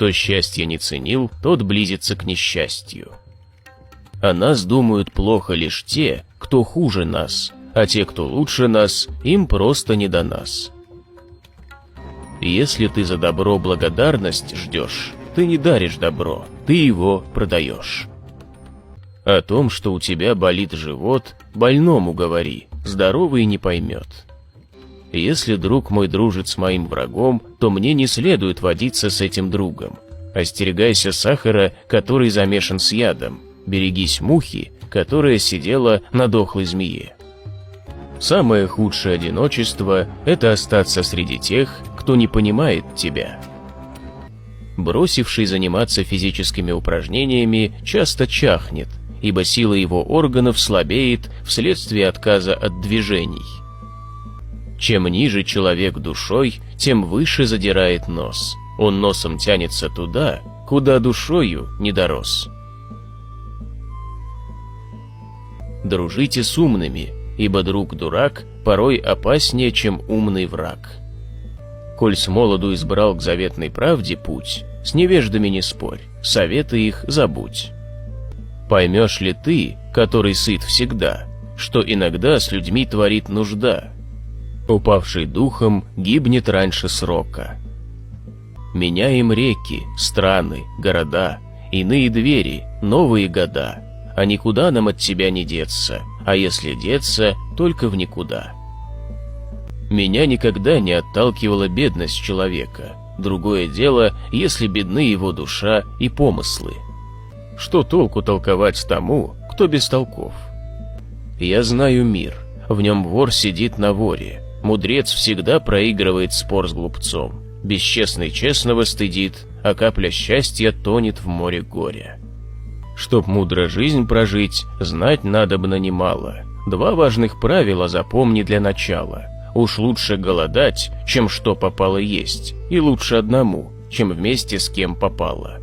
Кто счастье не ценил, тот близится к несчастью. О нас думают плохо лишь те, кто хуже нас, а те, кто лучше нас, им просто не до нас. Если ты за добро благодарность ждешь, ты не даришь добро, ты его продаешь. О том, что у тебя болит живот, больному говори, здоровый не поймет. Если друг мой дружит с моим врагом, то мне не следует водиться с этим другом. Остерегайся сахара, который замешан с ядом. Берегись мухи, которая сидела на дохлой змее. Самое худшее одиночество – это остаться среди тех, кто не понимает тебя. Бросивший заниматься физическими упражнениями часто чахнет, ибо сила его органов слабеет вследствие отказа от движений. Чем ниже человек душой, тем выше задирает нос. Он носом тянется туда, куда душою не дорос. Дружите с умными, ибо друг-дурак порой опаснее, чем умный враг. Коль с молоду избрал к заветной правде путь, с невеждами не спорь, советы их забудь. Поймешь ли ты, который сыт всегда, что иногда с людьми творит нужда? Упавший духом гибнет раньше срока. Меняем реки, страны, города, иные двери, новые года. А никуда нам от тебя не деться, а если деться, только в никуда. Меня никогда не отталкивала бедность человека. Другое дело, если бедны его душа и помыслы. Что толку толковать тому, кто без толков? Я знаю мир, в нем вор сидит на воре. Мудрец всегда проигрывает спор с глупцом. Бесчестный честного стыдит, а капля счастья тонет в море горя. Чтоб мудро жизнь прожить, знать надобно немало. Два важных правила запомни для начала. Уж лучше голодать, чем что попало есть, и лучше одному, чем вместе с кем попало.